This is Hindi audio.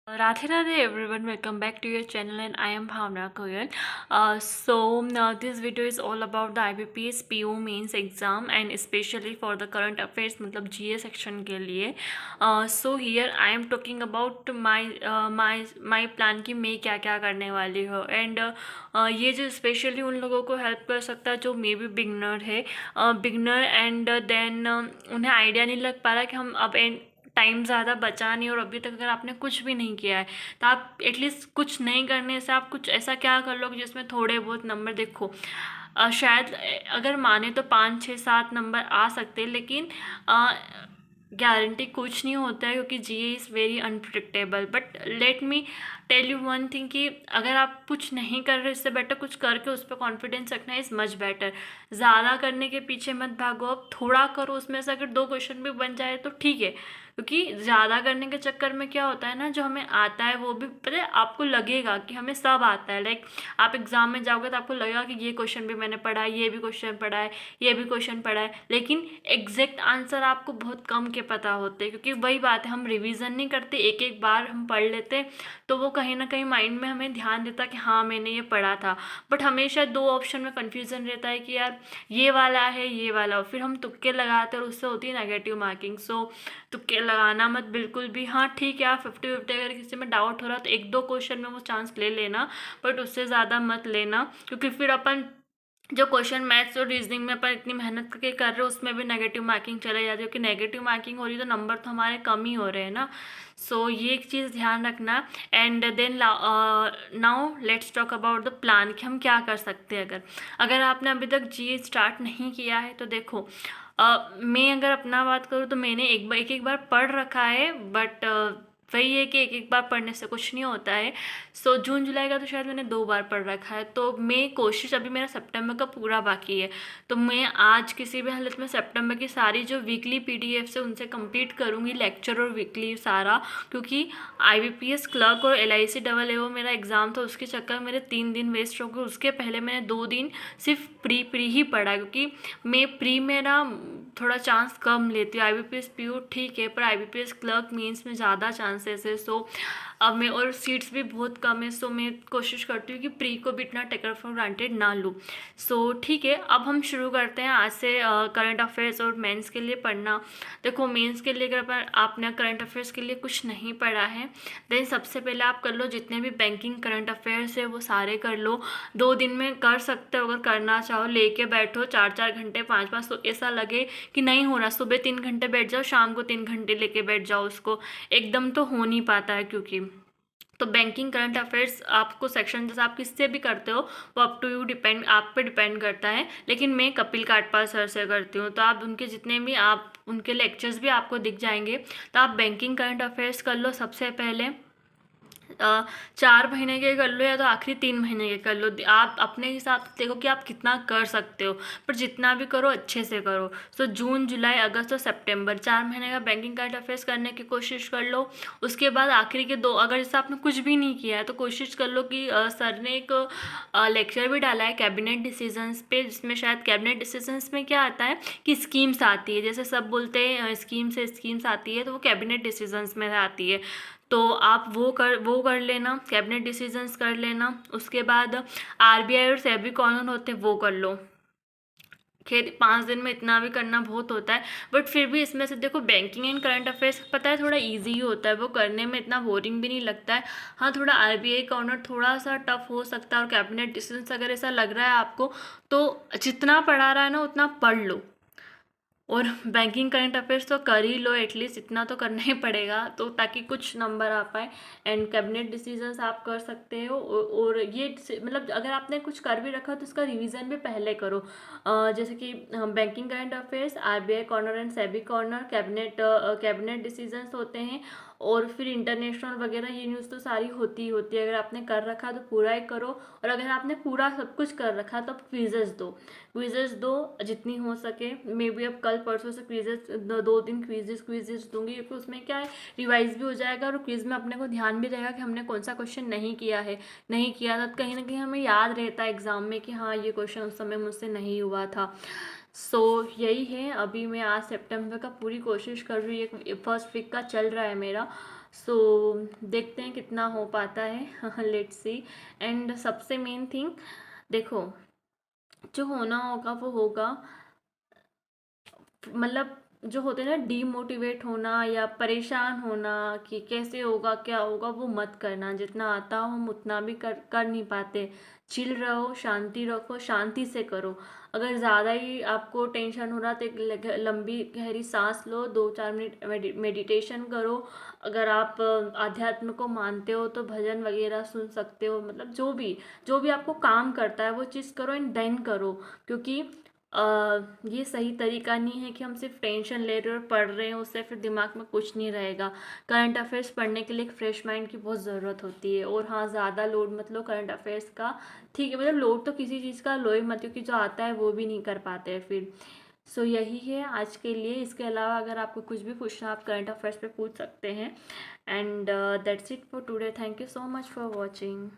Radhe Radhe everyone, welcome back to your channel and I am Bhavna Goyal. This video is all about the IBPS PO mains exam and especially for the current affairs मतलब GA section के लिए. Here I am talking about my plan कि मैं क्या क्या करने वाली हूँ and ये जो स्पेशली उन लोगों को हेल्प कर सकता है जो मे बी बिगनर है बिगनर एंड देन उन्हें आइडिया नहीं लग पा रहा कि हम अब टाइम ज़्यादा बचा नहीं और अभी तक अगर आपने कुछ भी नहीं किया है तो आप एटलीस्ट कुछ नहीं करने से आप कुछ ऐसा क्या कर लो जिसमें थोड़े बहुत नंबर देखो शायद अगर माने तो 5 6 7 नंबर आ सकते हैं लेकिन गारंटी कुछ नहीं होता है क्योंकि GA is very unpredictable. But let me tell you one thing कि अगर आप कुछ नहीं कर रहे इससे बेटर कुछ करके उस पर कॉन्फिडेंस रखना इज़ मच बेटर. ज़्यादा करने के पीछे मत भागो, अब थोड़ा करो, उसमें से अगर 2 क्वेश्चन भी बन जाए तो ठीक है. क्योंकि ज़्यादा करने के चक्कर में क्या होता है ना, जो हमें आता है वो भी पता है आपको लगेगा कि हमें सब आता है. लाइक आप एग्ज़ाम में जाओगे तो आपको लगेगा कि ये क्वेश्चन भी मैंने पढ़ा है, ये भी क्वेश्चन पढ़ा है, ये भी क्वेश्चन पढ़ा है, लेकिन एग्जैक्ट आंसर आपको बहुत कम के पता होते हैं. क्योंकि वही बात है, हम रिवीजन नहीं करते, एक एक बार हम पढ़ लेते तो वो कहीं ना कहीं माइंड में हमें ध्यान देता कि हाँ मैंने ये पढ़ा था. बट हमेशा 2 ऑप्शन में कन्फ्यूज़न रहता है कि यार ये वाला है ये वाला, फिर हम तुक्के लगाते हैं और उससे होती है नेगेटिव मार्किंग. सो तुक्के लगाना मत बिल्कुल भी. हाँ ठीक है, आप 50-50 अगर किसी में डाउट हो रहा तो 1-2 क्वेश्चन में वो चांस ले लेना, बट उससे ज़्यादा मत लेना. क्योंकि फिर अपन जो क्वेश्चन मैथ्स और रीजनिंग में अपन इतनी मेहनत करके कर रहे हो उसमें भी नेगेटिव मार्किंग चले जाती है. क्योंकि नेगेटिव मार्किंग हो रही तो नंबर तो हमारे कम ही हो रहे हैं ना. सो ये एक चीज़ ध्यान रखना. And then now let's talk about the plan कि हम क्या कर सकते हैं. अगर आपने अभी तक जी स्टार्ट नहीं किया है तो देखो, मैं अगर अपना बात करूँ तो मैंने एक एक बार पढ़ रखा है. बट वही है कि एक एक बार पढ़ने से कुछ नहीं होता है. सो जून जुलाई का तो शायद मैंने 2 बार पढ़ रखा है. तो मैं कोशिश, अभी मेरा सितंबर का पूरा बाकी है, तो मैं आज किसी भी हालत में सितंबर की सारी जो वीकली पीडीएफ से उनसे कंप्लीट करूँगी, लेक्चर और वीकली सारा. क्योंकि आईबीपीएस क्लर्क और LIC डबल ए मेरा एग्ज़ाम था, उसके चक्कर मेरे 3 दिन वेस्ट हो गए. उसके पहले मैंने 2 दिन सिर्फ प्री ही पढ़ा. क्योंकि मैं प्री में ना थोड़ा चांस कम लेती हूँ. IBPS PO ठीक है, पर IBPS क्लर्क मीन्स में ज़्यादा चांसेस है. सो अब मैं, और सीट्स भी बहुत कम है, सो मैं कोशिश करती हूँ कि प्री को भी इतना टेकर फॉर ग्रांटेड ना लूँ. सो ठीक है, अब हम शुरू करते हैं आज से करंट अफेयर्स और मेंस के लिए पढ़ना. देखो मेंस के लिए अगर आपने करंट अफेयर्स के लिए कुछ नहीं पढ़ा है देन सबसे पहले आप कर लो जितने भी बैंकिंग करंट अफेयर्स है वो सारे कर लो. 2 दिन में कर सकते हो, अगर करना चाहो लेके बैठो 4-4 घंटे 5-5. तो ऐसा लगे कि नहीं हो रहा, सुबह 3 घंटे बैठ जाओ, शाम को 3 घंटे लेके बैठ जाओ, उसको एकदम तो हो नहीं पाता है. क्योंकि तो बैंकिंग करंट अफेयर्स आपको सेक्शन जैसे आप किससे भी करते हो वो अप टू यू डिपेंड, आप पे डिपेंड करता है. लेकिन मैं कपिल काटपाल सर से करती हूँ, तो आप उनके जितने भी आप उनके लेक्चर्स भी आपको दिख जाएंगे. तो आप बैंकिंग करंट अफेयर्स कर लो सबसे पहले. 4 महीने के कर लो या तो आखिरी 3 महीने के कर लो. आप अपने हिसाब से देखो कि आप कितना कर सकते हो, पर जितना भी करो अच्छे से करो. सो जून जुलाई अगस्त और सितंबर 4 महीने का बैंकिंग करंट अफेयर्स करने की कोशिश कर लो. उसके बाद आखिरी के 2, अगर जैसे आपने कुछ भी नहीं किया है तो कोशिश कर लो कि सर ने एक लेक्चर भी डाला है कैबिनेट डिसीजंस पे, जिसमें शायद कैबिनेट डिसीजंस में क्या आता है कि स्कीम्स आती है. जैसे सब बोलते हैं स्कीम्स आती है, तो वो कैबिनेट डिसीजंस में आती है. तो आप वो कर लेना, कैबिनेट डिसीजंस कर लेना. उसके बाद RBI और सेबी कॉर्नर होते हैं वो कर लो. खैर 5 दिन में इतना भी करना बहुत होता है, बट फिर भी इसमें से देखो बैंकिंग एंड करंट अफेयर्स पता है थोड़ा इजी ही होता है, वो करने में इतना बोरिंग भी नहीं लगता है. हाँ थोड़ा RBI कॉर्नर थोड़ा सा टफ हो सकता है, और कैबिनेट डिसीजंस अगर ऐसा लग रहा है आपको तो जितना पढ़ा रहा है ना उतना पढ़ लो. और बैंकिंग करंट अफेयर्स तो कर ही लो, एटलीस्ट इतना तो करना ही पड़ेगा तो ताकि कुछ नंबर आ पाए. एंड कैबिनेट डिसीजंस आप कर सकते हो. और ये मतलब अगर आपने कुछ कर भी रखा तो इसका रिवीजन भी पहले करो. जैसे कि banking current affairs, RBI corner and SEBI corner, cabinet decisions होते हैं. और फिर इंटरनेशनल वगैरह ये न्यूज़ तो सारी होती ही होती है. अगर आपने कर रखा तो पूरा ही करो, और अगर आपने पूरा सब कुछ कर रखा तो क्विजेस दो जितनी हो सके. मे बी अब कल परसों से क्विजेस 2 दिन क्विजेस दूंगी, क्योंकि उसमें क्या है रिवाइज भी हो जाएगा और क्विज में अपने को ध्यान भी रहेगा कि हमने कौन सा क्वेश्चन नहीं किया था. कहीं ना कहीं हमें याद रहता है एग्जाम में कि हाँ ये क्वेश्चन उस समय मुझसे नहीं हुआ था. सो यही है. अभी मैं आज सितंबर का पूरी कोशिश कर रही हूँ, एक फर्स्ट वीक का चल रहा है मेरा. सो देखते हैं कितना हो पाता है। Let's see. एंड सबसे मेन थिंग, देखो, जो होना होगा वो होगा। मतलब जो होते हैं ना, डीमोटिवेट होना या परेशान होना कि कैसे होगा क्या होगा, वो मत करना। जितना आता हो हम उतना भी कर नहीं पाते। चिल रहो, शांति रखो, शांति से करो। अगर ज़्यादा ही आपको टेंशन हो रहा तो एक लंबी गहरी सांस लो, 2-4 मिनट मेडिटेशन करो। अगर आप आध्यात्म को मानते हो तो भजन वगैरह सुन सकते हो। मतलब जो भी आपको काम करता है वो चीज़ करो एंड देन करो। क्योंकि ये सही तरीका नहीं है कि हम सिर्फ टेंशन ले रहे हैं और पढ़ रहे हैं, उससे फिर दिमाग में कुछ नहीं रहेगा। करंट अफेयर्स पढ़ने के लिए एक फ्रेश माइंड की बहुत ज़रूरत होती है। और हाँ, ज़्यादा लोड मत लो करंट अफेयर्स का। ठीक है, मतलब लोड तो किसी चीज़ का लो ही मत, क्योंकि जो आता है वो भी नहीं कर पाते हैं फिर। सो यही है आज के लिए। इसके अलावा अगर आपको कुछ भी पूछना, आप करंट अफेयर्स पे पूछ सकते हैं। And that's it for today. Thank you so much for watching.